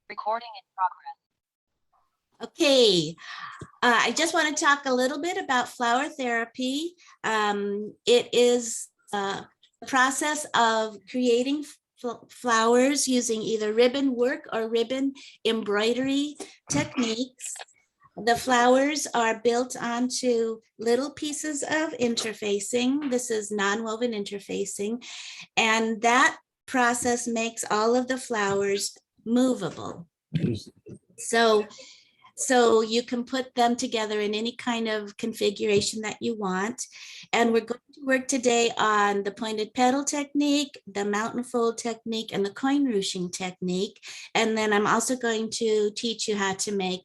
Recording in progress. Okay, I just want to talk a little bit about flower therapy. It is a process of creating flowers using either ribbon work or ribbon embroidery techniques. The flowers are built onto little pieces of interfacing. This is non-woven interfacing, and that process makes all of the flowers movable. So you can put them together in any kind of configuration that you want. And we're going to work today on the pointed petal technique, the mountain fold technique, and the coin ruching technique. And then I'm also going to teach you how to make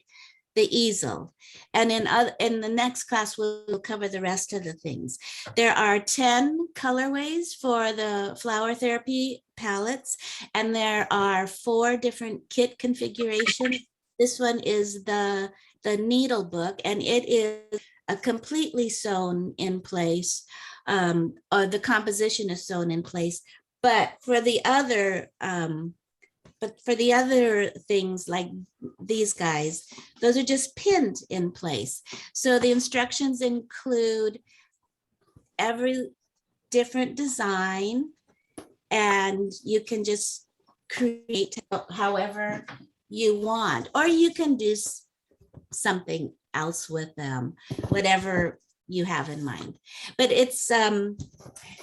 the easel. And in the next class, we'll cover the rest of the things. There are 10 colorways for the flower therapy palettes, and there are 4 different kit configurations. This one is the needle book, and it is completely sewn in place, or the composition is sewn in place. But for the other things like these guys, those are just pinned in place. So the instructions include every different design, and you can just create however you want, or you can do something else with them, whatever you have in mind. But it's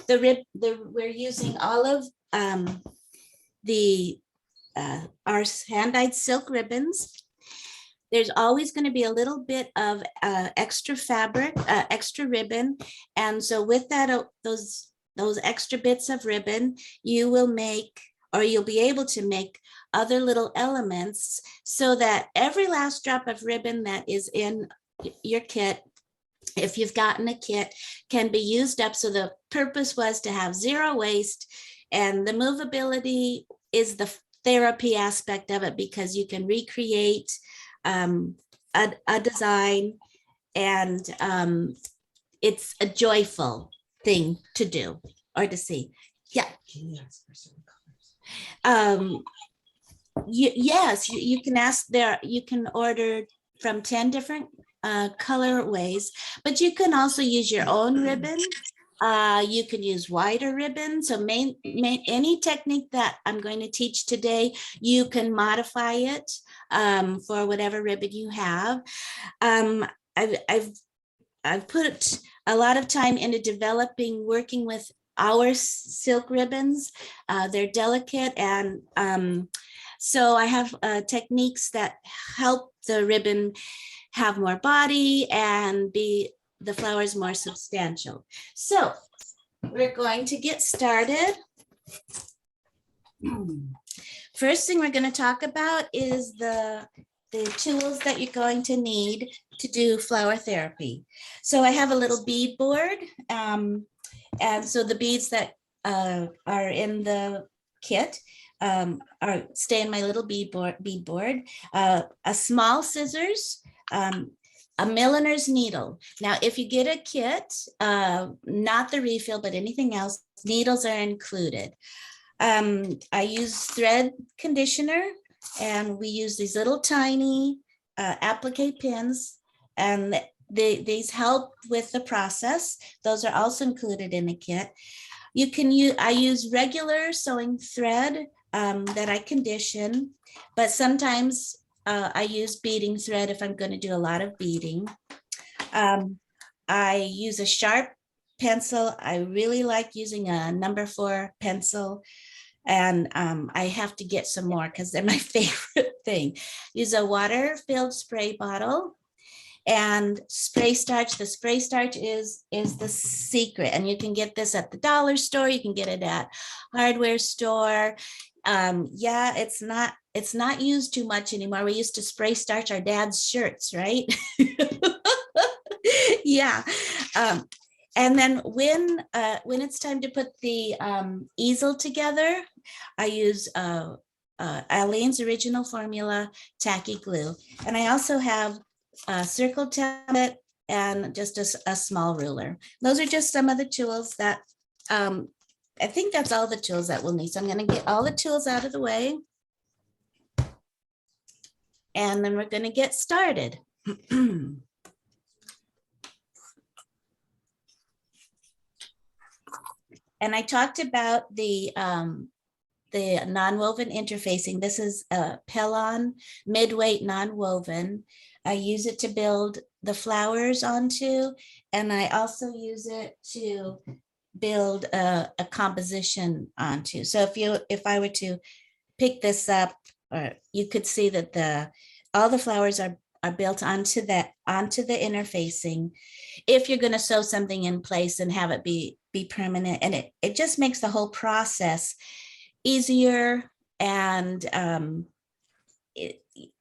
we're using all of our hand-dyed silk ribbons. There's always going to be a little bit of extra fabric, extra ribbon, and so with that, those extra bits of ribbon, you will make, or you'll be able to make, other little elements so that every last drop of ribbon that is in your kit, if you've gotten a kit, can be used up. So the purpose was to have zero waste, and the movability is the therapy aspect of it, because you can recreate a design, and it's a joyful thing to do or to see. Yeah. Yes, you can ask there. You can order from 10 different colorways, but you can also use your own ribbon. You can use wider ribbon. So any technique that I'm going to teach today, you can modify it for whatever ribbon you have. I've put a lot of time into working with our silk ribbons. They're delicate, and so I have techniques that help the ribbon have more body and be the flowers more substantial. So we're going to get started. First thing we're going to talk about is the tools that you're going to need to do flower therapy. So I have a little bead board, and so the beads that are in the kit stay in my little bead board, a small scissors, a milliner's needle. Now, if you get a kit, not the refill, but anything else, needles are included. I use thread conditioner, and we use these little tiny applique pins, and these help with the process. Those are also included in the kit. You can use, I use regular sewing thread that I condition, but sometimes I use beading thread if I'm going to do a lot of beading. I use a sharp pencil. I really like using a number 4 pencil, and I have to get some more because they're my favorite thing. Use a water-filled spray bottle and spray starch. The spray starch is the secret, and you can get this at the dollar store. You can get it at hardware store. Yeah, it's not used too much anymore. We used to spray starch our dad's shirts, right? Yeah. And then when it's time to put the easel together, I use Eileen's Original Formula tacky glue, and I also have a circle template and just a small ruler. Those are just some of the tools that I think that's all the tools that we'll need. So I'm going to get all the tools out of the way. and then we're going to get started. And I talked about the non-woven interfacing. This is a Pelon mid-weight non-woven. I use it to build the flowers onto, and I also use it to build a composition onto. So if I were to pick this up, or you could see that all the flowers are built onto the interfacing. If you're going to sew something in place and have it be permanent, and it just makes the whole process easier, and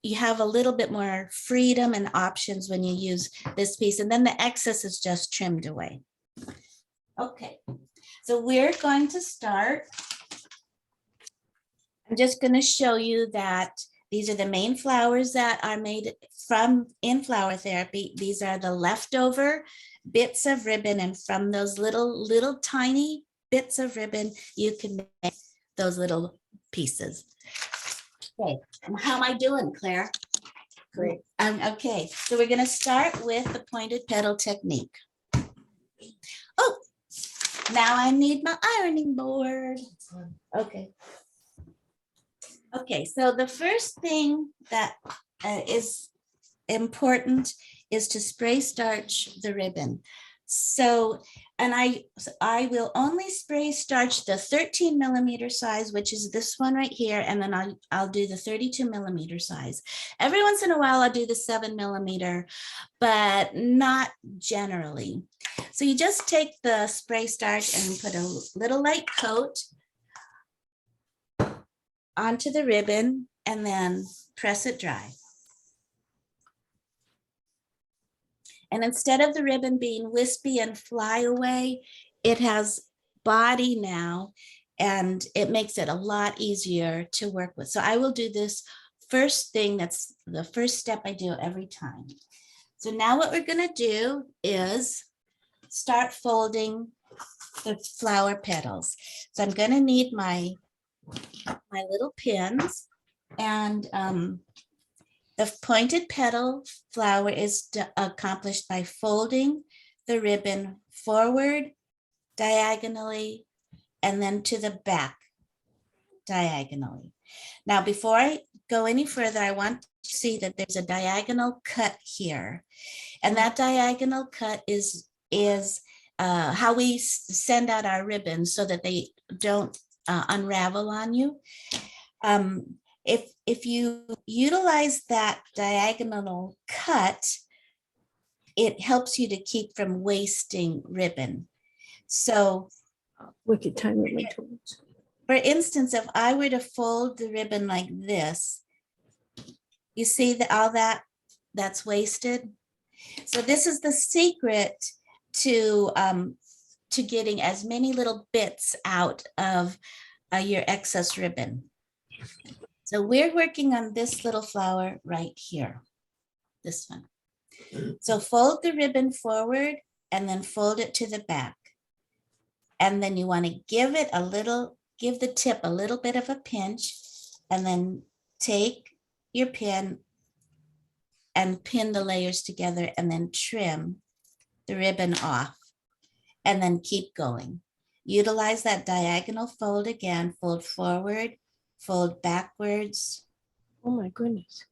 you have a little bit more freedom and options when you use this piece, and then the excess is just trimmed away. Okay, so we're going to start. I'm just going to show you that these are the main flowers that are made in flower therapy. These are the leftover bits of ribbon, and from those little tiny bits of ribbon, you can make those little pieces. Okay, how am I doing, Claire? Great. Okay, so we're going to start with the pointed petal technique. Oh, now I need my ironing board. Okay. Okay, so the first thing that is important is to spray starch the ribbon. So, and I will only spray starch the 13 millimeter size, which is this one right here, and then I'll do the 32 millimeter size. Every once in a while, I'll do the 7 millimeter, but not generally. So you just take the spray starch and put a little light coat onto the ribbon and then press it dry. And instead of the ribbon being wispy and fly away, it has body now, and it makes it a lot easier to work with. So I will do this first thing. That's the first step I do every time. So now what we're going to do is start folding the flower petals. So I'm going to need my little pins, and the pointed petal flower is accomplished by folding the ribbon forward diagonally and then to the back diagonally. Now, before I go any further, I want to see that there's a diagonal cut here. And that diagonal cut is how we send out our ribbons so that they don't unravel on you. If you utilize that diagonal cut, it helps you to keep from wasting ribbon. So Wicked time with my tools. for instance, if I were to fold the ribbon like this, you see that all that's wasted. So this is the secret to getting as many little bits out of your excess ribbon. So we're working on this little flower right here, this one. So fold the ribbon forward and then fold it to the back. And then you want to give the tip a little bit of a pinch, and then take your pin and pin the layers together and then trim the ribbon off, and then keep going. Utilize that diagonal fold again, fold forward, fold backwards. Oh my goodness.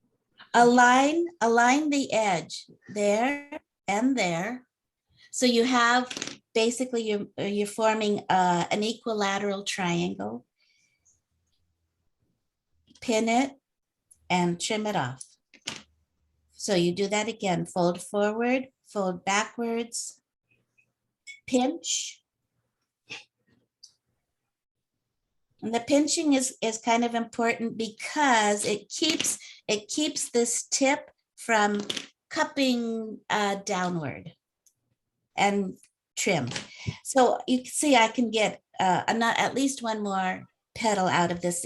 Align the edge there and there. So you have basically you're forming an equilateral triangle. Pin it and trim it off. So you do that again, fold forward, fold backwards, pinch. And the pinching is kind of important because it keeps this tip from cupping downward, and trim. So you can see I can get at least one more petal out of this.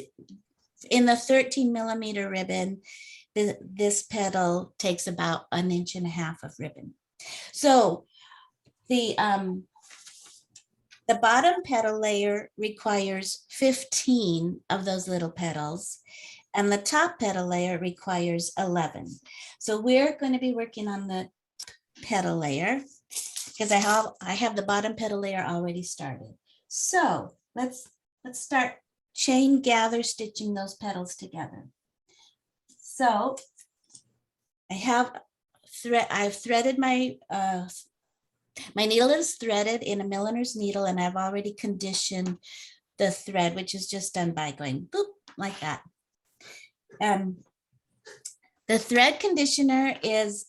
In the 13 millimeter ribbon, this petal takes about 1.5 inches of ribbon. So the bottom petal layer requires 15 of those little petals, and the top petal layer requires 11. So we're going to be working on the petal layer because I have the bottom petal layer already started. So let's start chain gather stitching those petals together. So I've threaded my needle is threaded in a milliner's needle, and I've already conditioned the thread, which is just done by going boop like that. The thread conditioner is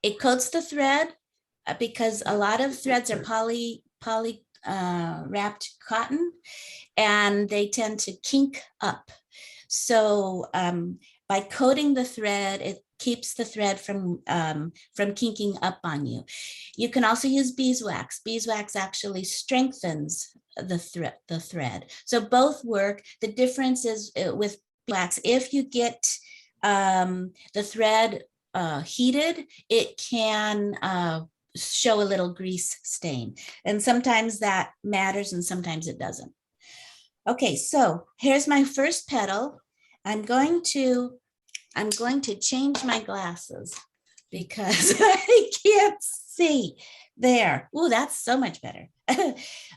it coats the thread because a lot of threads are poly wrapped cotton, and they tend to kink up. So by coating the thread, it keeps the thread from kinking up on you. You can also use beeswax. Beeswax actually strengthens the thread. So both work. The difference is with beeswax, if you get the thread heated, it can show a little grease stain. And sometimes that matters and sometimes it doesn't. Okay, so here's my first petal. I'm going to change my glasses because I can't see there. Oh, that's so much better.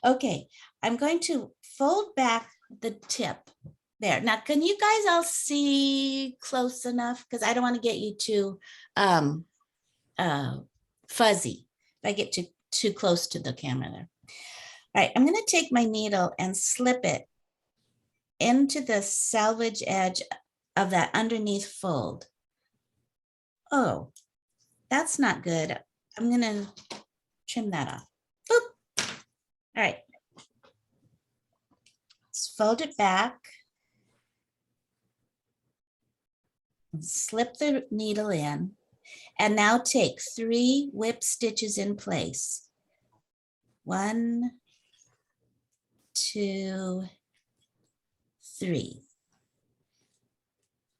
Okay, I'm going to fold back the tip there. Now, can you guys all see close enough? Because I don't want to get you too fuzzy if I get too close to the camera there. All right, I'm going to take my needle and slip it into the selvage edge of that underneath fold. Oh, that's not good. I'm going to trim that off. Boop. All right. Let's fold it back. Slip the needle in. And now take 3 whip stitches in place. 1, 2, 3.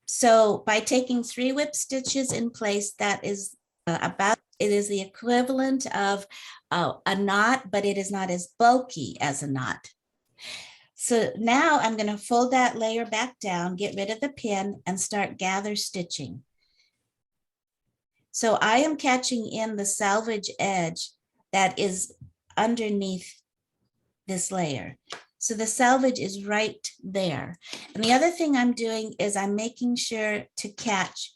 So by taking 3 whip stitches in place, that is it is the equivalent of a knot, but it is not as bulky as a knot. So now I'm going to fold that layer back down, get rid of the pin, and start gather stitching. So I am catching in the selvage edge that is underneath this layer. So the selvage is right there. And the other thing I'm doing is I'm making sure to catch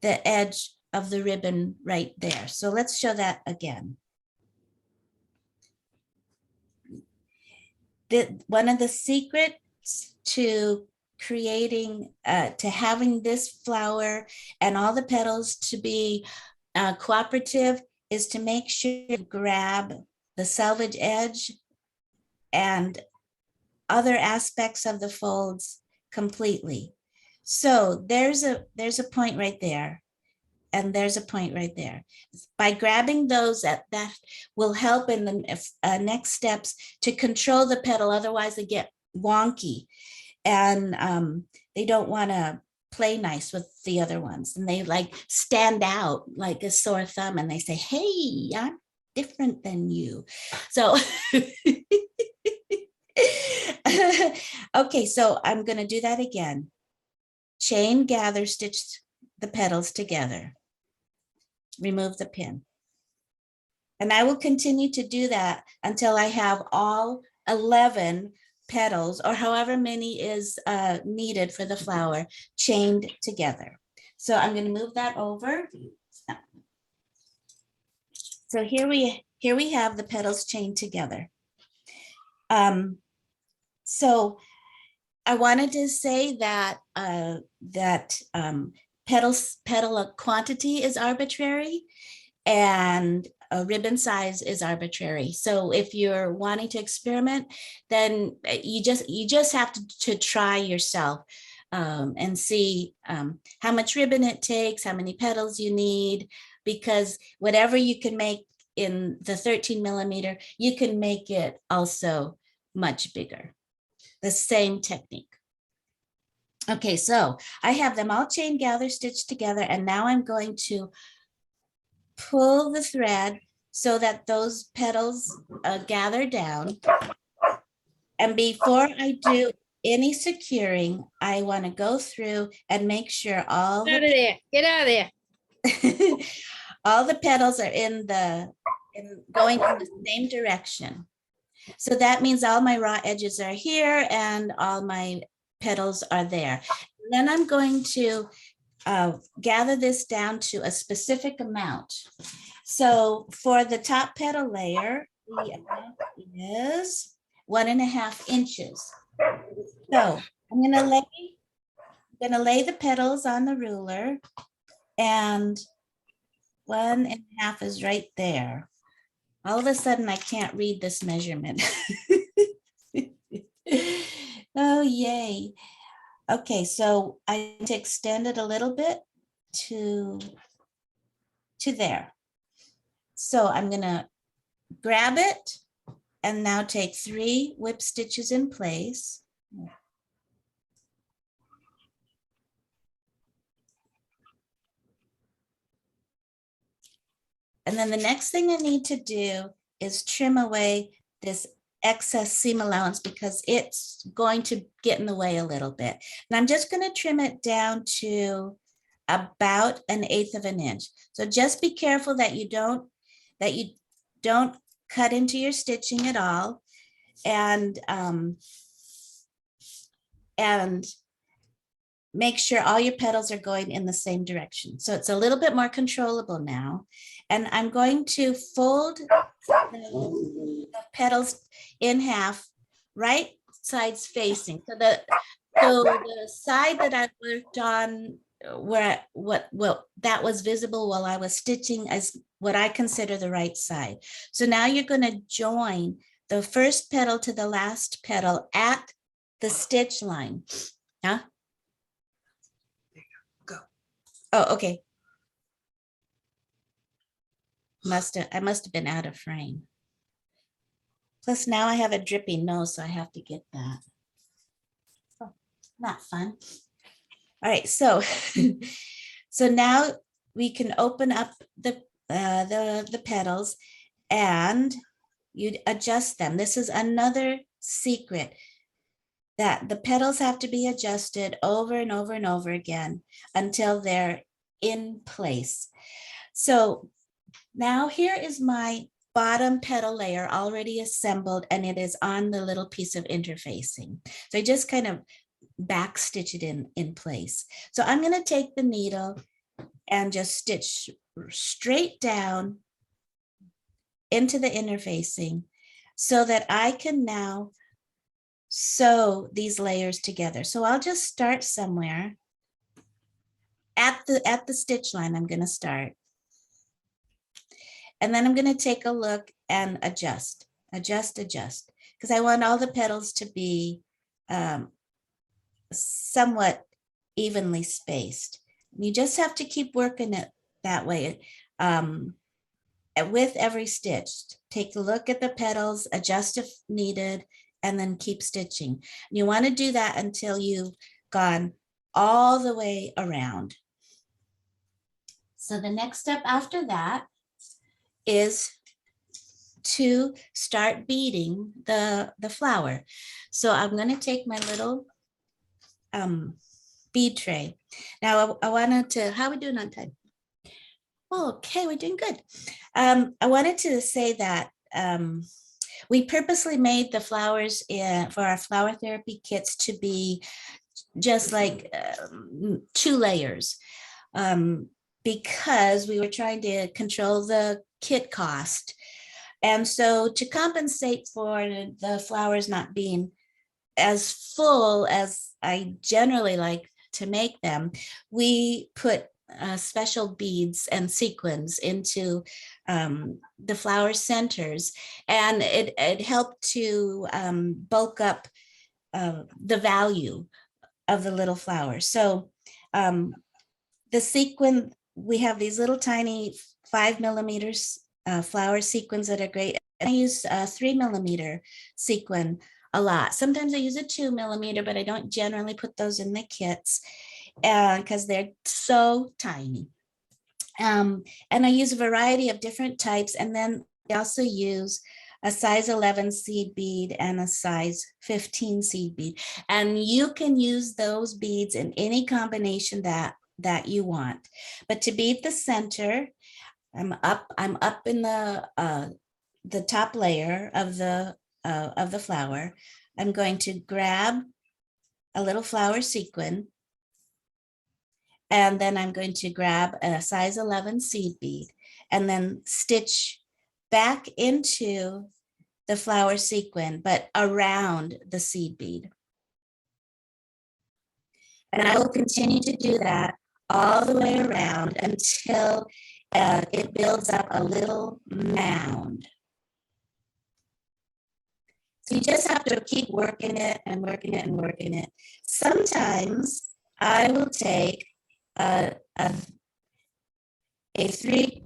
the edge of the ribbon right there. So let's show that again. One of the secrets to creating, to having this flower and all the petals to be cooperative is to make sure you grab the selvage edge and other aspects of the folds completely. So there's a point right there, and there's a point right there. By grabbing those, that will help in the next steps to control the petal. Otherwise they get wonky, and they don't want to play nice with the other ones, and they like stand out like a sore thumb, and they say, hey, I'm different than you. So okay, so I'm going to do that again. Chain gather, stitch the petals together. Remove the pin. And I will continue to do that until I have all 11 petals, or however many is needed for the flower, chained together. So I'm going to move that over. So here we have the petals chained together. So I wanted to say that petal quantity is arbitrary, and a ribbon size is arbitrary. So if you're wanting to experiment, then you just have to try yourself and see how much ribbon it takes, how many petals you need, because whatever you can make in the 13 millimeter, you can make it also much bigger. The same technique. Okay, so I have them all chain gather stitched together, and now I'm going to pull the thread so that those petals gather down. And before I do, any securing, I want to go through and make sure all Get out of there. Get out of there. the all the petals are going in the same direction. So that means all my raw edges are here and all my petals are there. Then I'm going to gather this down to a specific amount. So for the top petal layer, the amount is 1.5 inches. So I'm gonna lay the petals on the ruler, and 1.5 is right there. All of a sudden, I can't read this measurement. Oh, yay. Okay, so I need to extend it a little bit to there. So I'm gonna grab it and now take 3 whip stitches in place. And then the next thing I need to do is trim away this excess seam allowance because it's going to get in the way a little bit. And I'm just going to trim it down to about 1/8 of an inch. So just be careful that you don't cut into your stitching at all. And make sure all your petals are going in the same direction. So it's a little bit more controllable now. And I'm going to fold the petals in half, right sides facing. So the side that I worked on where that was visible while I was stitching as what I consider the right side. So now you're going to join the first petal to the last petal at the stitch line. Huh? Oh, okay. I must have been out of frame. Plus now I have a drippy nose, so I have to get that. Oh, not fun. All right, so so now we can open up the petals and you adjust them. This is another secret, that the petals have to be adjusted over and over and over again until they're in place. So now here is my bottom petal layer already assembled, and it is on the little piece of interfacing. So I just kind of back stitch it in place. So I'm going to take the needle and just stitch straight down into the interfacing so that I can now sew these layers together. So I'll just start somewhere at the stitch line. I'm going to start. And then I'm going to take a look and adjust, because I want all the petals to be somewhat evenly spaced. You just have to keep working it that way. With every stitch, take a look at the petals, adjust if needed, and then keep stitching. You want to do that until you've gone all the way around. So the next step after that is to start beading the flower. So I'm going to take my little bead tray. Now I wanted to, how are we doing on time? Okay, we're doing good. I wanted to say that we purposely made the flowers for our flower therapy kits to be just like 2 layers because we were trying to control the kit cost. And so to compensate for the flowers not being as full as I generally like to make them, we put special beads and sequins into the flower centers, and it helped to bulk up the value of the little flowers. So the sequin, we have these little tiny 5mm flower sequins that are great. I use 3mm sequin a lot. Sometimes I use a 2mm, but I don't generally put those in the kits because they're so tiny. And I use a variety of different types. And then I also use a size 11 seed bead, and a size 15 seed bead. And you can use those beads in any combination that you want. But to bead the center, I'm up in the top layer of the flower. I'm going to grab a little flower sequin, and then I'm going to grab a size 11 seed bead and then stitch back into the flower sequin, but around the seed bead. And I will continue to do that all the way around until it builds up a little mound. So you just have to keep working it and working it and working it. Sometimes I will take a 3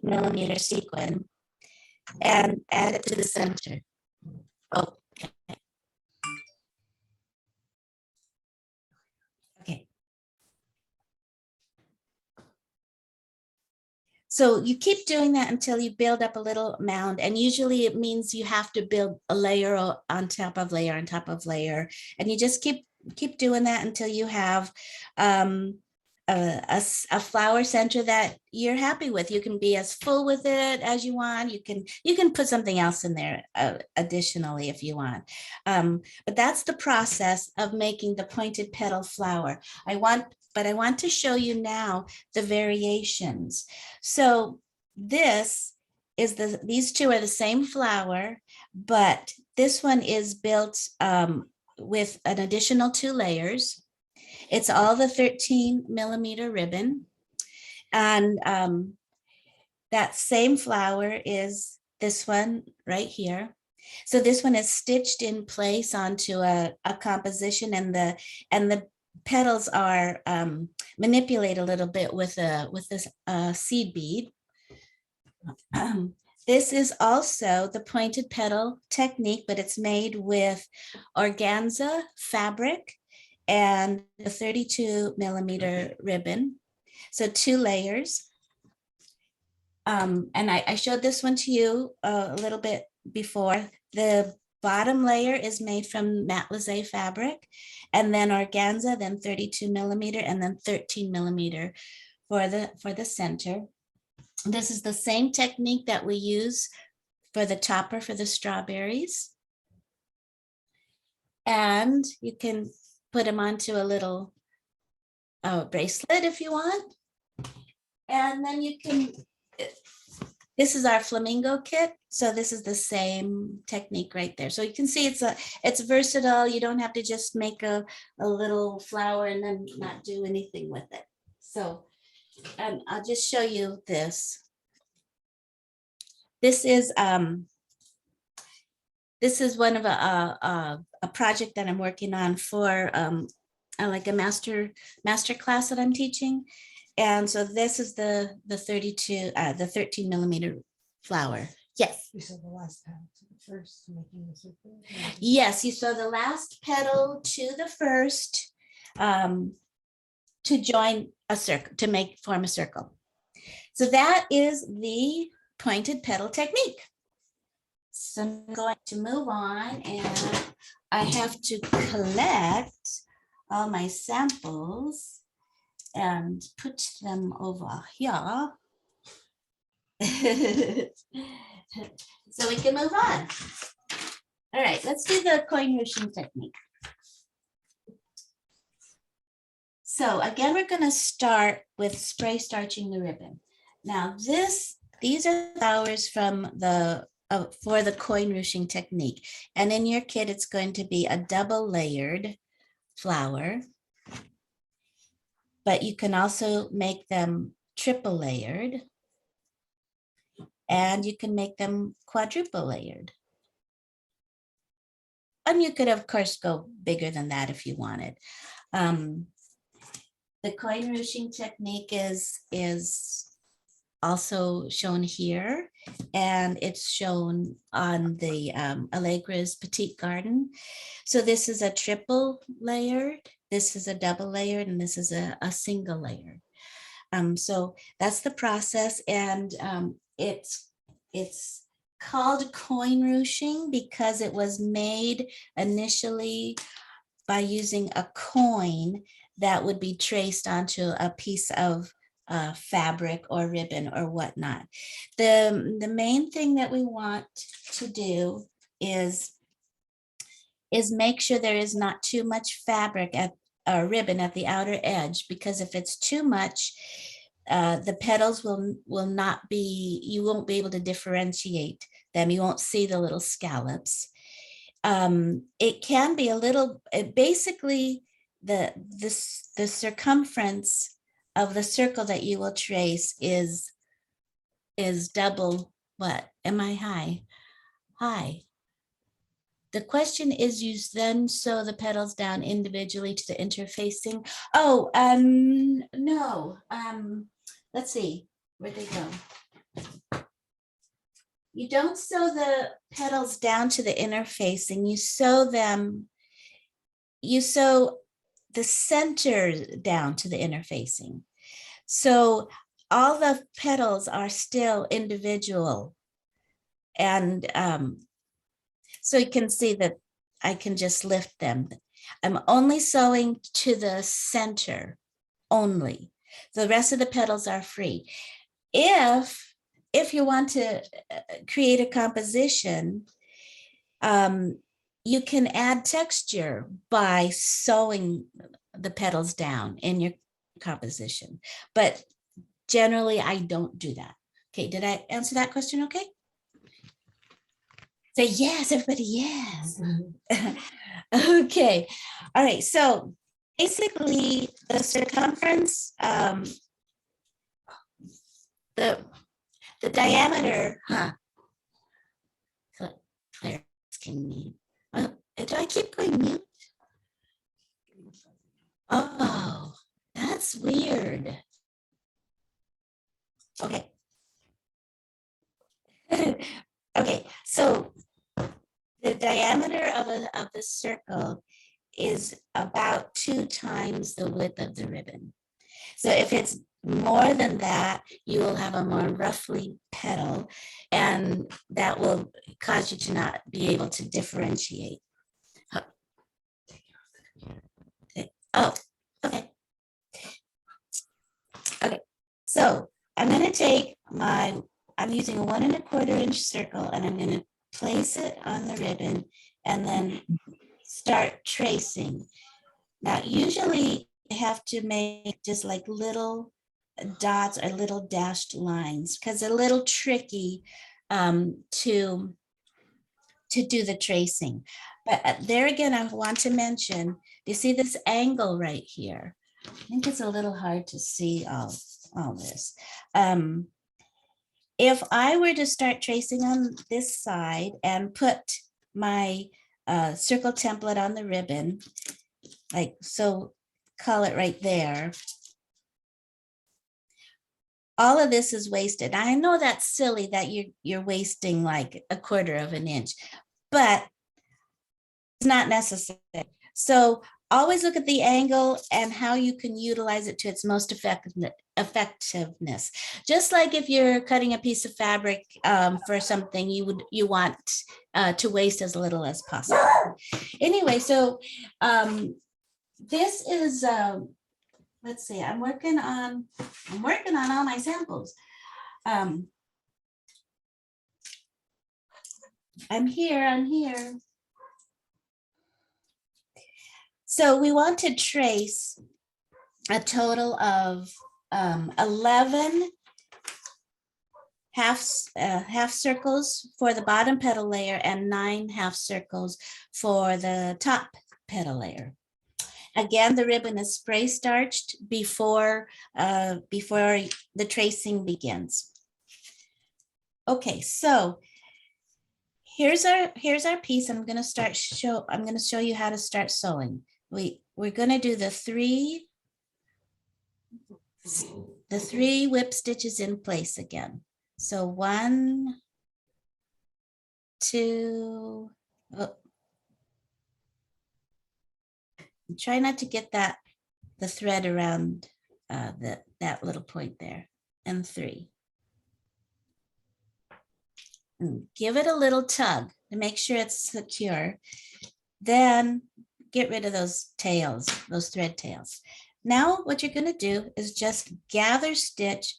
millimeter sequin and add it to the center. Oh, okay. So you keep doing that until you build up a little mound. And usually it means you have to build a layer on top of layer on top of layer. And you just keep doing that until you have a flower center that you're happy with. You can be as full with it as you want. You can put something else in there additionally if you want. But that's the process of making the pointed petal flower. I want to show you now the variations. So these two are the same flower, but this one is built with an additional 2 layers. It's all the 13 millimeter ribbon. And that same flower is this one right here. So this one is stitched in place onto a composition, and the petals are manipulated a little bit with this seed bead. This is also the pointed petal technique, but it's made with organza fabric and a 32 millimeter ribbon. So 2 layers. And I showed this one to you a little bit before. The bottom layer is made from matelassé fabric, and then organza, then 32 millimeter, and then 13 millimeter for the center. This is the same technique that we use for the topper for the strawberries. And you can put them onto a little bracelet if you want. And then you can, this is our flamingo kit. So this is the same technique right there. So you can see it's versatile. You don't have to just make a little flower and then not do anything with it. So I'll just show you this. This is one of a project that I'm working on for like a master class that I'm teaching. And so this is the 13 millimeter flower. Yes. You saw the last petal to the first, making the circle. Yes, you saw the last petal to the first to join a circle, to form a circle. So that is the pointed petal technique. So I'm going to move on, and I have to collect all my samples and put them over here. So we can move on. All right, let's do the coin ruching technique. So again, we're going to start with spray starching the ribbon. Now these are flowers from for the coin ruching technique. And in your kit, it's going to be a double layered flower. But you can also make them triple layered. And you can make them quadruple layered. And you could, of course, go bigger than that if you wanted. The coin ruching technique is also shown here, and it's shown on the Allegra's Petite Garden. So this is a triple layered, this is a double layered, and this is a single layer. So that's the process, and it's it's called coin ruching because it was made initially by using a coin that would be traced onto a piece of fabric or ribbon or whatnot. The main thing that we want to do is make sure there is not too much fabric at ribbon at the outer edge, because if it's too much, the petals will not be, you won't be able to differentiate them. You won't see the little scallops. It can be a little, basically the circumference of the circle that you will trace is double what? Am I high? High. The question is, you then sew the petals down individually to the interfacing. Oh, no. Let's see, where'd they go? You don't sew the petals down to the interfacing. You sew the center down to the interfacing. So all the petals are still individual. And so you can see that I can just lift them. I'm only sewing to the center only. The rest of the petals are free. If you want to create a composition, you can add texture by sewing the petals down in your composition. But generally, I don't do that. Okay, did I answer that question okay? Say yes, everybody, yes. Okay, all right, so basically the circumference, the diameter, Claire asking me, do I keep going mute? Oh, that's weird. Okay. Okay, so the diameter of the circle is about 2 times the width of the ribbon. So if it's more than that, you will have a more roughly petal, and that will cause you to not be able to differentiate. Oh, okay. Okay, so I'm going to take I'm using a 1 1/4 inch circle, and I'm going to place it on the ribbon and then start tracing. Now, usually I have to make just like little dots or little dashed lines because they're a little tricky to do the tracing. But there again, I want to mention, you see this angle right here? I think it's a little hard to see all this. If I were to start tracing on this side and put my circle template on the ribbon, like so, call it right there, all of this is wasted. I know that's silly that you're wasting like 1/4 inch, but it's not necessary. So always look at the angle and how you can utilize it to its most effectiveness. Just like if you're cutting a piece of fabric for something, you want to waste as little as possible. Anyway, so this is let's see, I'm working on all my samples. I'm here. So we want to trace a total of 11 half circles for the bottom petal layer and 9 half circles for the top petal layer. Again, the ribbon is spray starched before the tracing begins. Okay, so here's our piece. I'm going to show you how to start sewing. We're going to do the three whip stitches in place again. So 1, 2, try not to get the thread around that little point there, and 3. and give it a little tug to make sure it's secure. Then get rid of those tails, those thread tails. Now what you're going to do is just gather stitch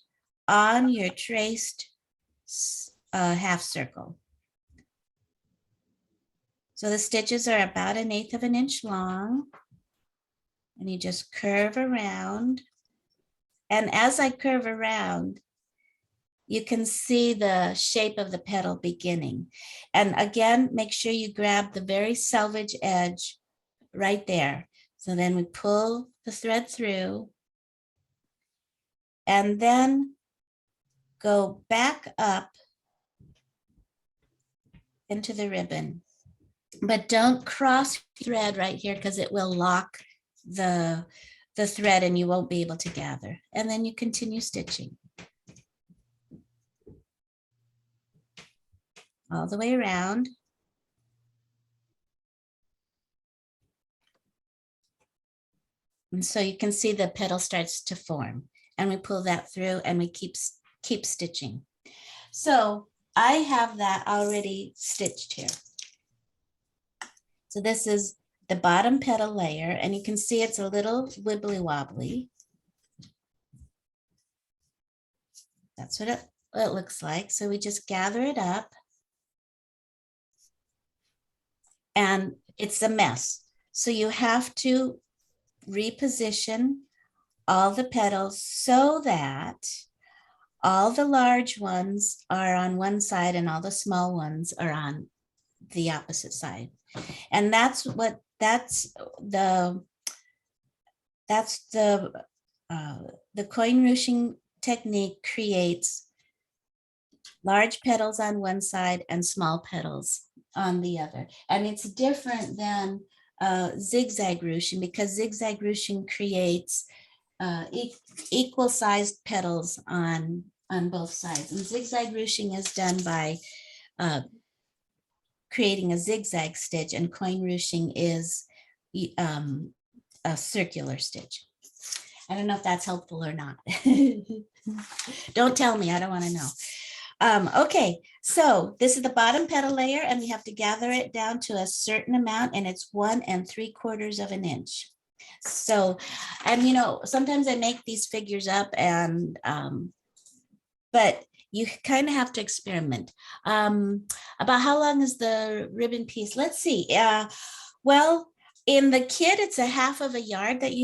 on your traced half circle. So the stitches are about 1/8 of an inch long, and you just curve around. And as I curve around, you can see the shape of the petal beginning. And again, make sure you grab the very selvage edge right there. So then we pull the thread through and then go back up into the ribbon. But don't cross thread right here because it will lock the thread and you won't be able to gather. And then you continue stitching all the way around. And so you can see the petal starts to form, and we pull that through and we keep stitching. So I have that already stitched here. So this is the bottom petal layer, and you can see it's a little wibbly wobbly. That's what it looks like. So we just gather it up, and it's a mess. So you have to reposition all the petals so that all the large ones are on one side and all the small ones are on the opposite side. And that's the coin ruching technique creates large petals on one side and small petals on the other. And it's different than zigzag ruching, because zigzag ruching creates equal sized petals on both sides. And zigzag ruching is done by creating a zigzag stitch, and coin ruching is a circular stitch. I don't know if that's helpful or not. Don't tell me, I don't want to know. Okay, so this is the bottom petal layer, and we have to gather it down to a certain amount, and it's 1 3/4 of an inch. So, and you know, sometimes I make these figures up, and but you kind of have to experiment. About how long is the ribbon piece? Let's see. Well, in the kit, it's a 1/2 yard that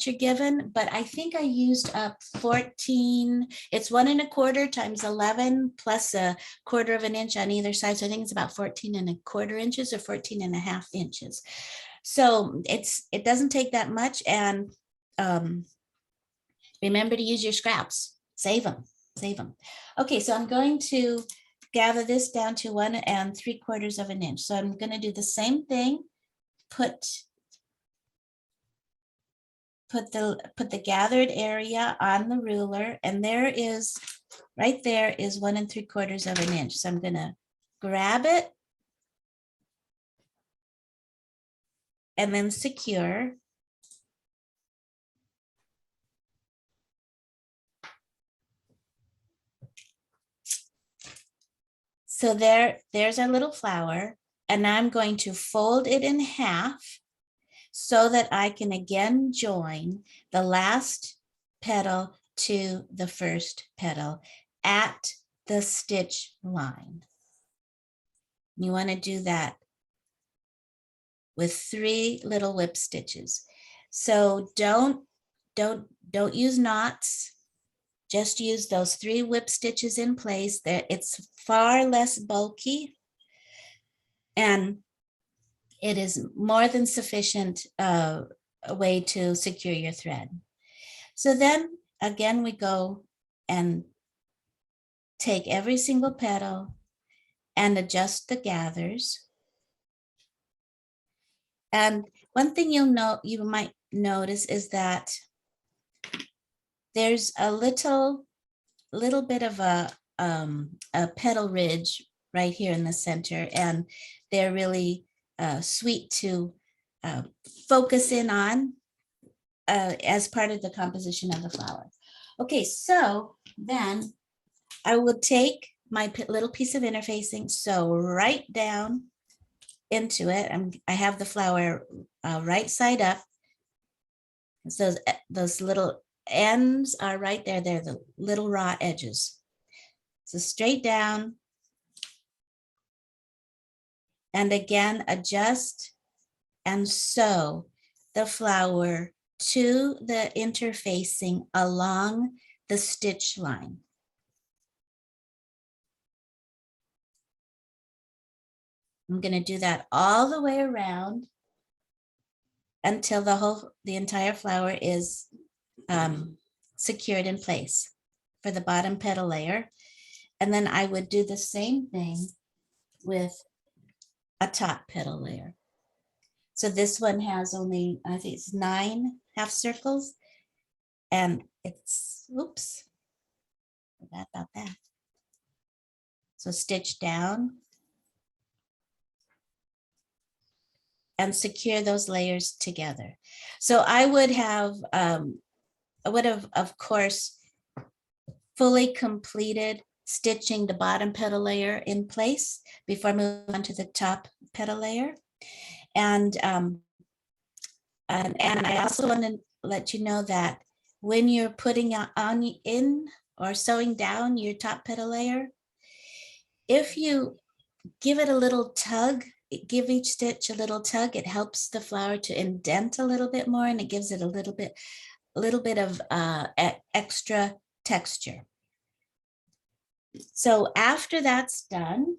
you're given, but I think I used up 14. It's 1 1/4 times 11 plus 1/4 of an inch on either side. So I think it's about 14 1/4 inches or 14 1/2 inches. So it doesn't take that much. And remember to use your scraps. Save them. Okay, so I'm going to gather this down to 1 3/4 of an inch. So I'm going to do the same thing. Put the gathered area on the ruler, and right there is 1 3/4 of an inch. So I'm going to grab it and then secure. So there's our little flower, and I'm going to fold it in half so that I can again join the last petal to the first petal at the stitch line. You want to do that with 3 little whip stitches. So don't use knots. Just use those 3 whip stitches in place. It's far less bulky, and it is more than sufficient a way to secure your thread. So then again, we go and take every single petal and adjust the gathers. And one thing you might notice is that there's a little bit of a petal ridge right here in the center, and they're really sweet to focus in on as part of the composition of the flower. Okay, so then I will take my little piece of interfacing, sew right down into it. I have the flower right side up. So those little ends are right there. They're the little raw edges. So straight down. And again, adjust and sew the flower to the interfacing along the stitch line. I'm going to do that all the way around until the entire flower is secured in place for the bottom petal layer. And then I would do the same thing with a top petal layer. So this one has only, I think it's 9 half circles, and it's, oops, forgot about that. So stitch down and secure those layers together. So I would have, of course, fully completed stitching the bottom petal layer in place before moving on to the top petal layer. And I also want to let you know that when you're putting on in or sewing down your top petal layer, if you give it a little tug, give each stitch a little tug, it helps the flower to indent a little bit more, and it gives it a little bit of extra texture. So after that's done,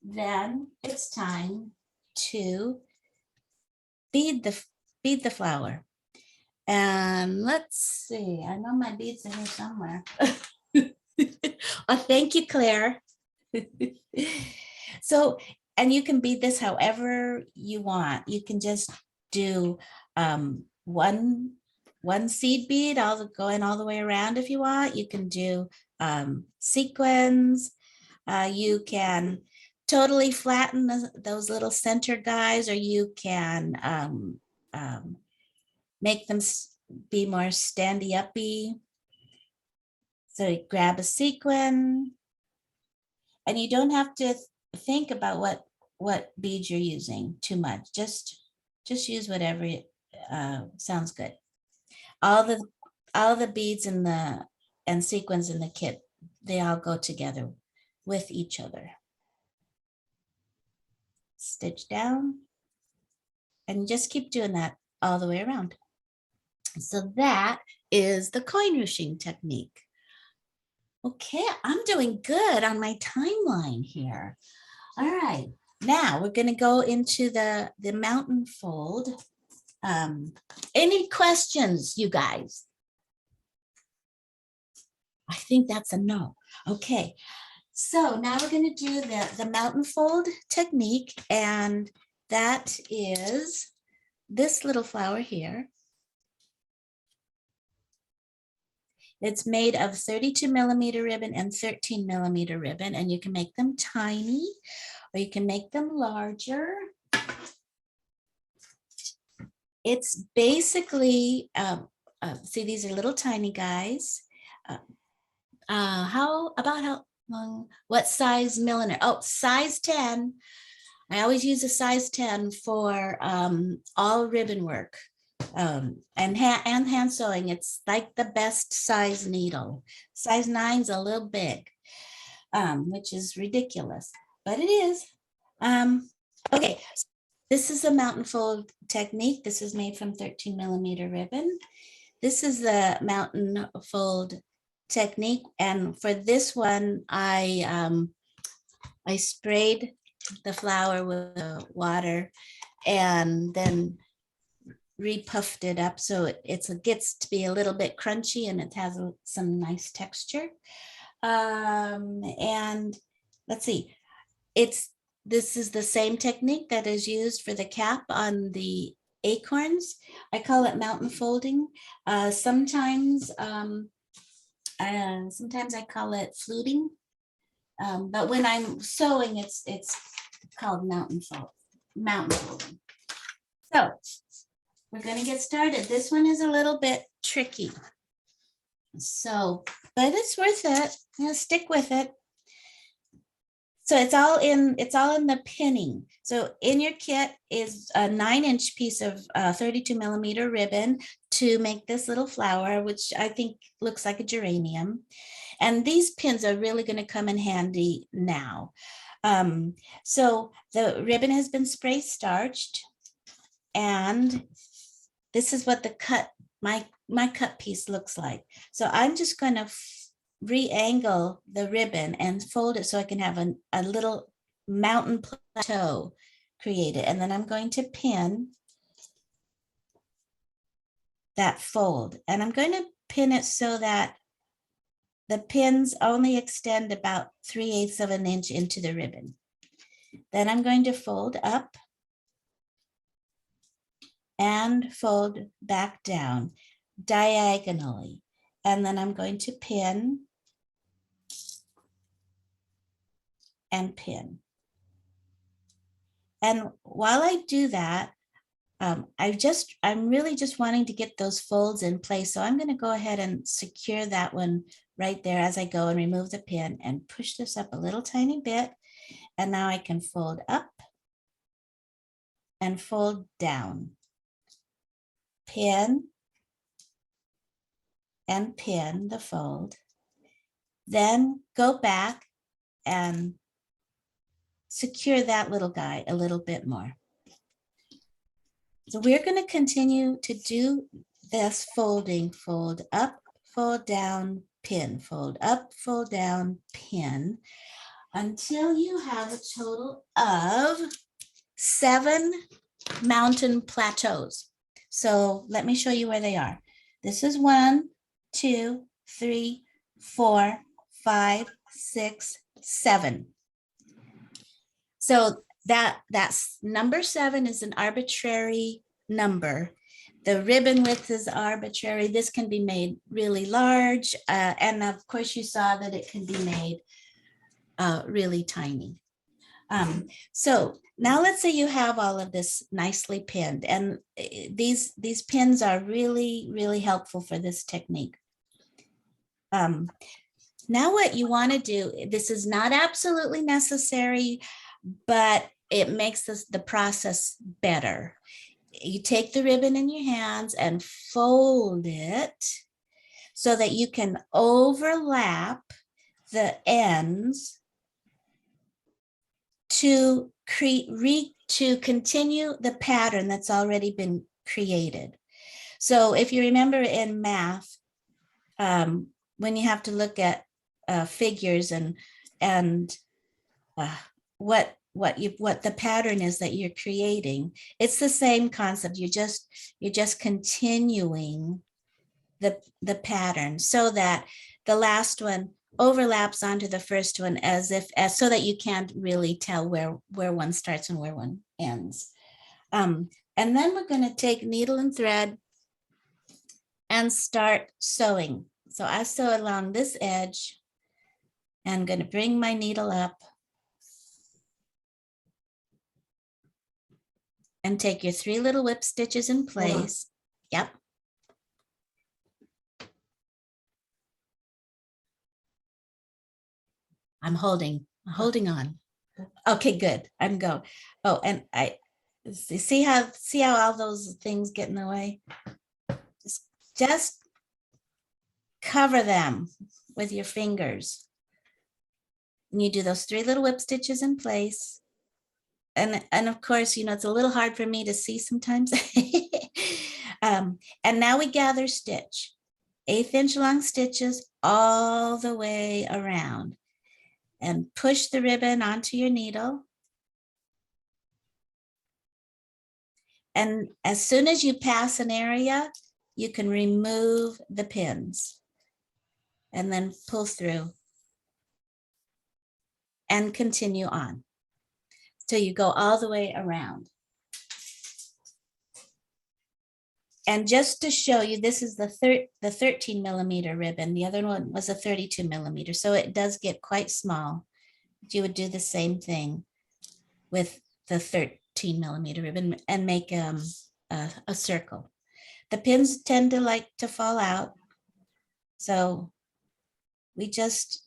then it's time to bead the flower. And let's see, I know my beads are here somewhere. Oh, thank you, Claire. So, and you can bead this however you want. You can just do one seed bead going all the way around if you want. You can do sequins. You can totally flatten those little center guys, or you can make them be more standy uppy. So you grab a sequin, and you don't have to think about what beads you're using too much. Just use whatever sounds good. All the beads and sequins in the kit, they all go together with each other. Stitch down, and just keep doing that all the way around. So that is the coin ruching technique. Okay, I'm doing good on my timeline here. All right, now we're going to go into the mountain fold. Any questions, you guys? I think that's a no. Okay, so now we're going to do the mountain fold technique, and that is this little flower here. It's made of 32 millimeter ribbon and 13 millimeter ribbon, and you can make them tiny or you can make them larger. It's basically, see, these are little tiny guys. How long, what size milliner? Oh, size 10. I always use a size 10 for all ribbon work. And hand sewing, it's like the best size needle. Size 9's a little big, which is ridiculous, but it is. Okay, this is a mountain fold technique. This is made from 13 millimeter ribbon. This is the mountain fold technique, and for this one, I sprayed the flower with water and then repuffed it up so it gets to be a little bit crunchy and it has some nice texture. And let's see, this is the same technique that is used for the cap on the acorns. I call it mountain folding. Sometimes I call it fluting, but when I'm sewing, it's called mountain folding. So we're going to get started. This one is a little bit tricky. So, but it's worth it. Stick with it. So it's all in the pinning. So in your kit is a 9-inch piece of 32 millimeter ribbon to make this little flower, which I think looks like a geranium. And these pins are really going to come in handy now. So the ribbon has been spray starched, and this is what the my cut piece looks like. So I'm just going to re-angle the ribbon and fold it so I can have a little mountain plateau created. And then I'm going to pin that fold. And I'm going to pin it so that the pins only extend about 3/8 of an inch into the ribbon. Then I'm going to fold up and fold back down diagonally. And then I'm going to pin and pin. And while I do that, I'm really just wanting to get those folds in place. So I'm going to go ahead and secure that one right there as I go and remove the pin and push this up a little tiny bit. And now I can fold up and fold down, pin and pin the fold, then go back and secure that little guy a little bit more. So we're going to continue to do this folding, fold up, fold down, pin, fold up, fold down, pin, until you have a total of 7 mountain plateaus. So let me show you where they are. This is 1, 2, 3, 4, 5, 6, 7. So that's number 7 is an arbitrary number. The ribbon width is arbitrary. This can be made really large. And of course you saw that it can be made really tiny. So now let's say you have all of this nicely pinned, and these pins are really, really helpful for this technique. Now what you want to do, this is not absolutely necessary, but it makes the process better. You take the ribbon in your hands and fold it so that you can overlap the ends to continue the pattern that's already been created. So if you remember in math, when you have to look at figures and what the pattern is that you're creating, it's the same concept. You're just continuing the pattern so that the last one overlaps onto the first one so that you can't really tell where one starts and where one ends. And then we're going to take needle and thread and start sewing. So I sew along this edge and I'm going to bring my needle up and take your 3 little whip stitches in place. Yep. I'm holding on. Okay, good. I'm go. Oh, and I see how all those things get in the way. Just cover them with your fingers. And you do those 3 little whip stitches in place. And of course, it's a little hard for me to see sometimes. And now we gather stitch, 1/8 inch long stitches all the way around. And push the ribbon onto your needle. And as soon as you pass an area, you can remove the pins and then pull through and continue on till you go all the way around. And just to show you, this is the 13 millimeter ribbon. The other one was a 32 millimeter. So it does get quite small. You would do the same thing with the 13 millimeter ribbon and make a circle. The pins tend to like to fall out. So we just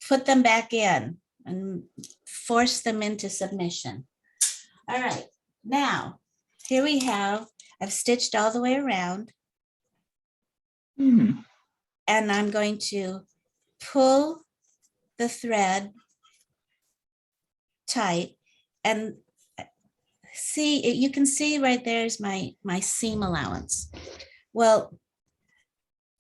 put them back in and force them into submission. All right, now here we have, I've stitched all the way around Hmm. and I'm going to pull the thread tight and see, you can see right there's my seam allowance. Well,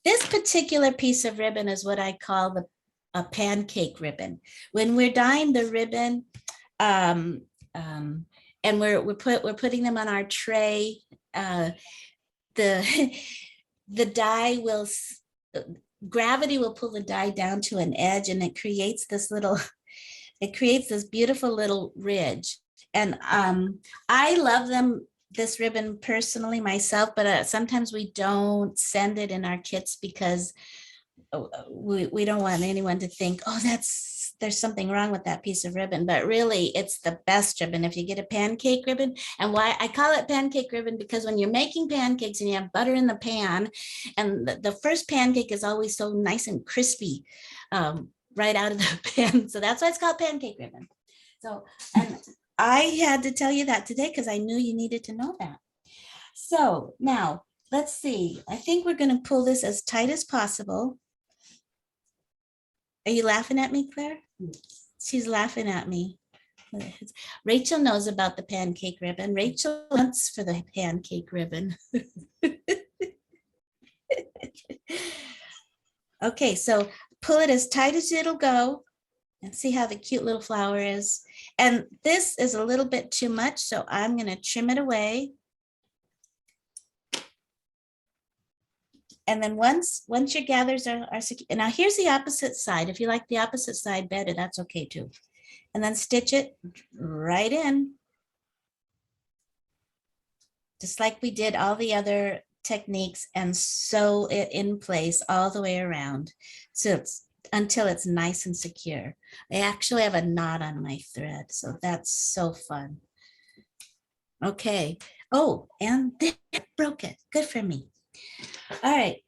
this particular piece of ribbon is what I call a pancake ribbon. When we're dyeing the ribbon, and we're putting them on our tray, the the dye will gravity will pull the dye down to an edge, and it creates this beautiful little ridge. And I love this ribbon personally myself, but sometimes we don't send it in our kits because we don't want anyone to think, oh, there's something wrong with that piece of ribbon, but really it's the best ribbon. If you get a pancake ribbon, and why I call it pancake ribbon, because when you're making pancakes and you have butter in the pan, and the first pancake is always so nice and crispy right out of the pan. So that's why it's called pancake ribbon. So, and I had to tell you that today because I knew you needed to know that. So now let's see. I think we're going to pull this as tight as possible. Are you laughing at me, Claire? She's laughing at me. Rachel knows about the pancake ribbon. Rachel wants for the pancake ribbon. Okay, so pull it as tight as it'll go and see how the cute little flower is. And this is a little bit too much, so I'm going to trim it away. And then once your gathers are secure, now here's the opposite side. If you like the opposite side better, that's okay too. And then stitch it right in. Just like we did all the other techniques, and sew it in place all the way around. So it's until it's nice and secure. I actually have a knot on my thread, so that's so fun. Okay. Oh, and I broke it. Good for me. All right.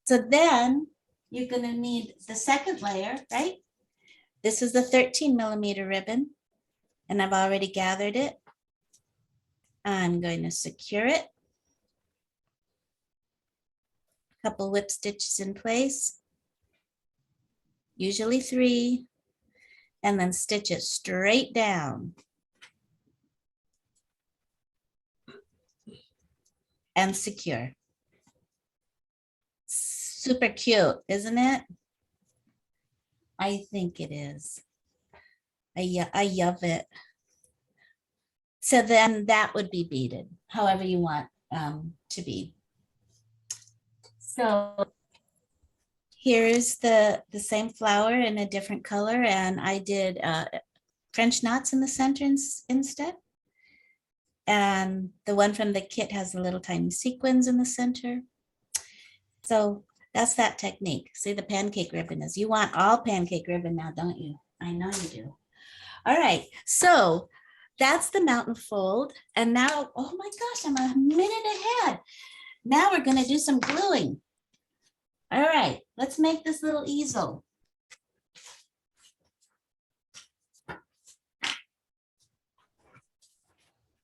So then you're going to need the second layer, right? This is the 13 millimeter ribbon, and I've already gathered it. I'm going to secure it. A couple whip stitches in place, usually 3, and then stitch it straight down. And secure. Super cute, isn't it? I think it is. I love it. So then that would be beaded, however you want to be. So here's the same flower in a different color, and I did French knots in the center instead. And the one from the kit has the little tiny sequins in the center. So that's that technique. See, the pancake ribbon is, you want all pancake ribbon now, don't you? I know you do. All right, so that's the mountain fold. And now, oh my gosh, I'm a minute ahead. Now we're gonna do some gluing. All right, let's make this little easel.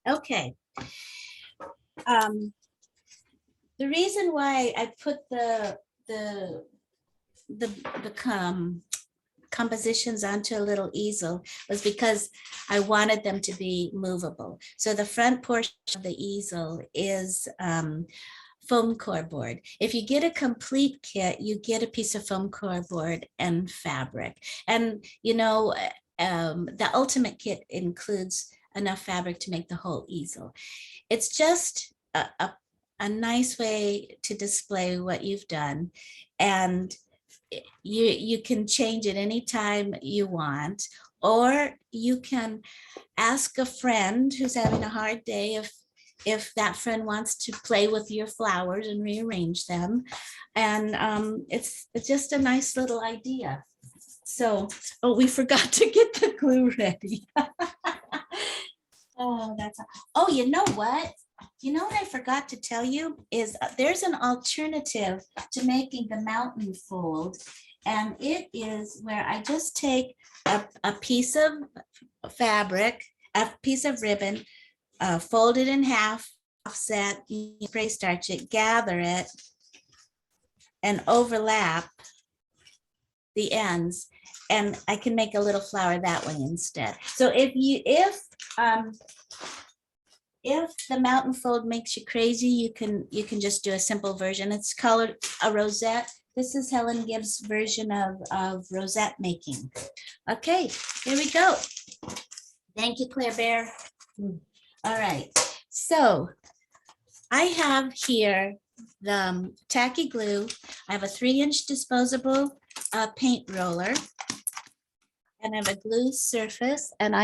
Okay. The reason why I put the compositions onto a little easel was because I wanted them to be movable. So the front portion of the easel is foam core board. If you get a complete kit, you get a piece of foam core board and fabric. And you know, the ultimate kit includes enough fabric to make the whole easel. It's just a nice way to display what you've done, and you can change it anytime you want, or you can ask a friend who's having a hard day if that friend wants to play with your flowers and rearrange them. And it's just a nice little idea. So, oh, we forgot to get the glue ready. Oh, you know what? You know what I forgot to tell you is there's an alternative to making the mountain fold. And it is where I just take a piece of fabric, a piece of ribbon, fold it in half, offset, spray starch it, gather it, and overlap the ends. And I can make a little flower that way instead. So if the mountain fold makes you crazy, you can just do a simple version. It's called a rosette. This is Helen Gibbs' version of rosette making. Okay, here we go. Thank you, Claire Bear. All right, so I have here the tacky glue. I have a 3-inch disposable paint roller. And I have a glue surface, and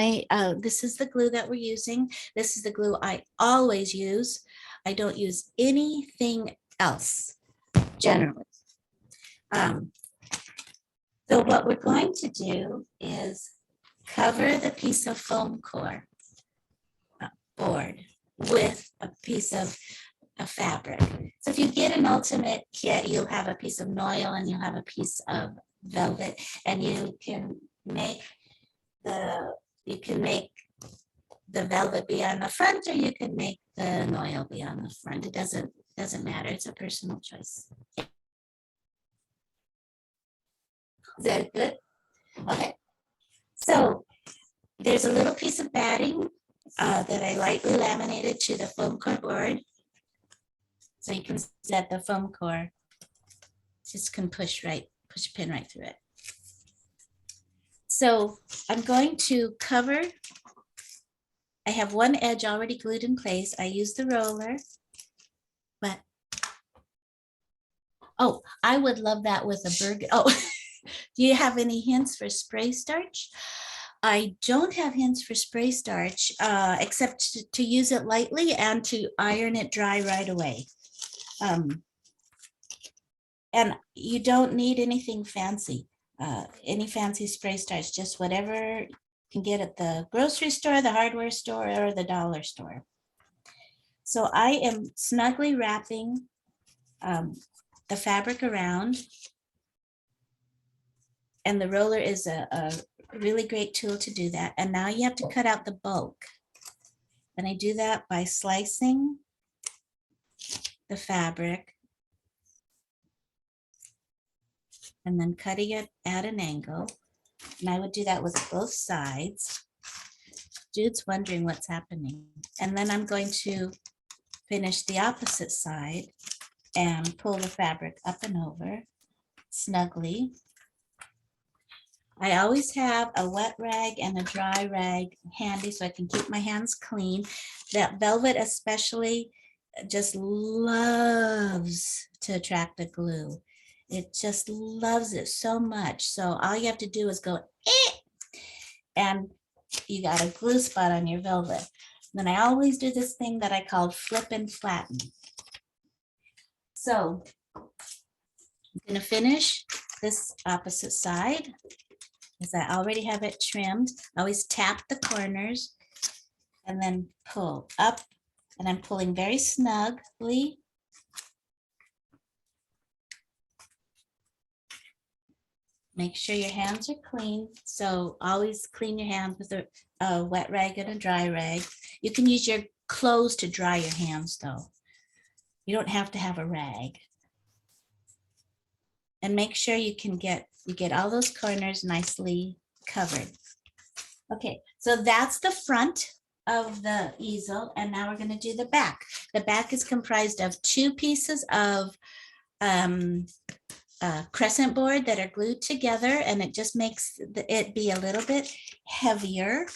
this is the glue that we're using. This is the glue I always use. I don't use anything else generally. So what we're going to do is cover the piece of foam core board with a piece of fabric. So if you get an ultimate kit, you'll have a piece of noil and you'll have a piece of velvet, and you can make the velvet be on the front, or you can make the noil be on the front. It doesn't matter. It's a personal choice. Is that good? Okay. So there's a little piece of batting that I lightly laminated to the foam core board. So you can see that the foam core just can push a pin right through it. So I'm going to cover. I have one edge already glued in place. I use the roller, but oh, I would love that with a burger. Oh, do you have any hints for spray starch? I don't have hints for spray starch, except to use it lightly and to iron it dry right away. And you don't need anything fancy, any fancy spray starch, just whatever you can get at the grocery store, the hardware store, or the dollar store. So I am snugly wrapping the fabric around. And the roller is a really great tool to do that. And now you have to cut out the bulk. And I do that by slicing the fabric and then cutting it at an angle. And I would do that with both sides. Jude's wondering what's happening. And then I'm going to finish the opposite side and pull the fabric up and over snugly. I always have a wet rag and a dry rag handy so I can keep my hands clean. That velvet especially just loves to attract the glue. It just loves it so much. So all you have to do is go, and you got a glue spot on your velvet. Then I always do this thing that I call flip and flatten. So I'm going to finish this opposite side, because I already have it trimmed. I always tap the corners and then pull up, and I'm pulling very snugly. Make sure your hands are clean. So always clean your hands with a wet rag and a dry rag. You can use your clothes to dry your hands though. You don't have to have a rag. And make sure you get all those corners nicely covered. Okay, so that's the front of the easel, and now we're going to do the back. The back is comprised of 2 pieces of crescent board that are glued together, and it just makes it be a little bit heavier.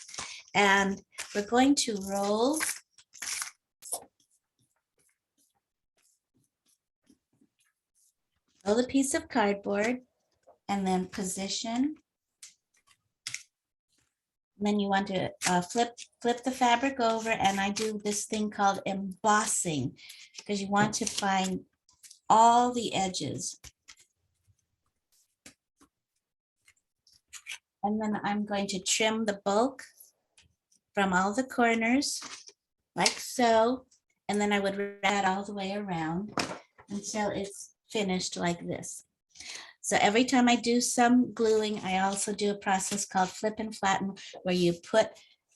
And we're going to roll the piece of cardboard and then position. And then you want to flip the fabric over, and I do this thing called embossing, because you want to find all the edges. And then I'm going to trim the bulk from all the corners like so, and then I would wrap that all the way around until it's finished like this. So every time I do some gluing, I also do a process called flip and flatten, where you put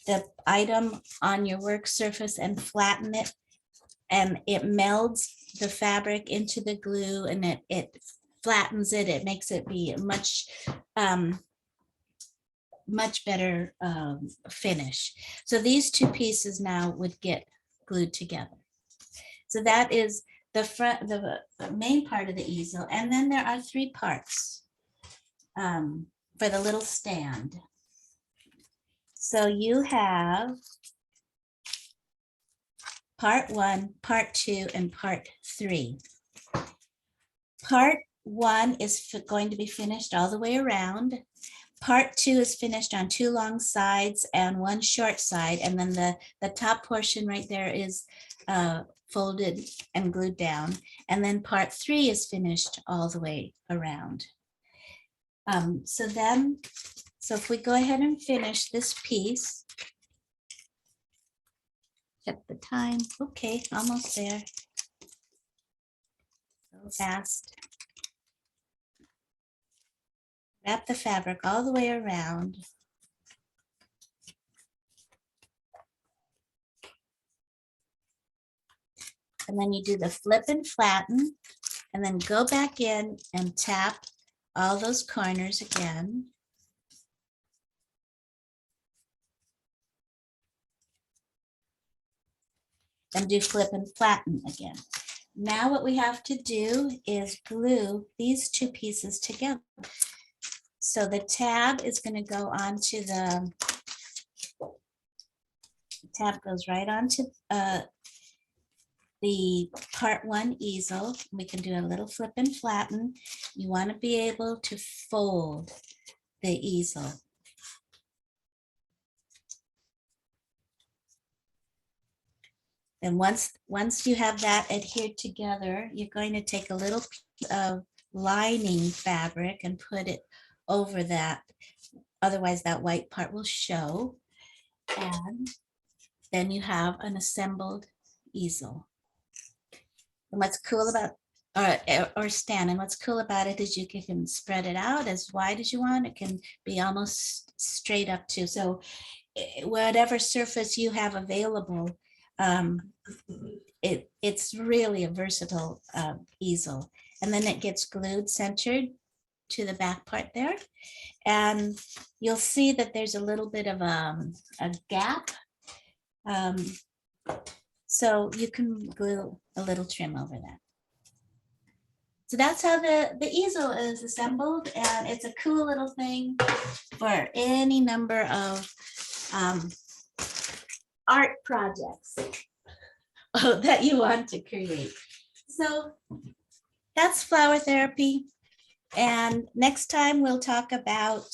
the item on your work surface and flatten it, and it melds the fabric into the glue, and it flattens it. It makes it be a much better finish. So these two pieces now would get glued together. So that is the front, the main part of the easel. And then there are 3 parts for the little stand. So you have part 1, part 2, and part 3. Part 1 is going to be finished all the way around. Part 2 is finished on 2 long sides and 1 short side. And then the top portion right there is folded and glued down. And then part 3 is finished all the way around. So if we go ahead and finish this piece. Check the time. Okay, almost there. So fast. Wrap the fabric all the way around. And then you do the flip and flatten, and then go back in and tap all those corners again. And do flip and flatten again. Now what we have to do is glue these 2 pieces together. So the tab is going to go onto the tab goes right onto the part 1 easel. We can do a little flip and flatten. You want to be able to fold the easel. And once you have that adhered together, you're going to take a little piece of lining fabric and put it over that. Otherwise, that white part will show. And then you have an assembled easel. And what's cool about, or stand, and what's cool about it is you can spread it out as wide as you want. It can be almost straight up too. So whatever surface you have available, it's really a versatile easel. And then it gets glued centered to the back part there. And you'll see that there's a little bit of a gap. So you can glue a little trim over that. So that's how the easel is assembled, and it's a cool little thing for any number of art projects that you want to create. So that's flower therapy. And next time we'll talk about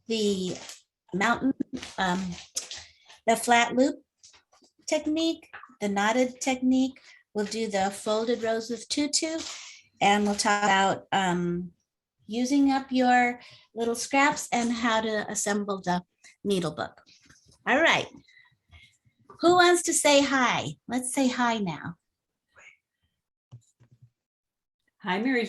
the mountain, the flat loop technique, the knotted technique. We'll do the folded rows with tutu, and we'll talk about using up your little scraps and how to assemble the needle book. All right. Who wants to say hi? Let's say hi now. Hi, Mary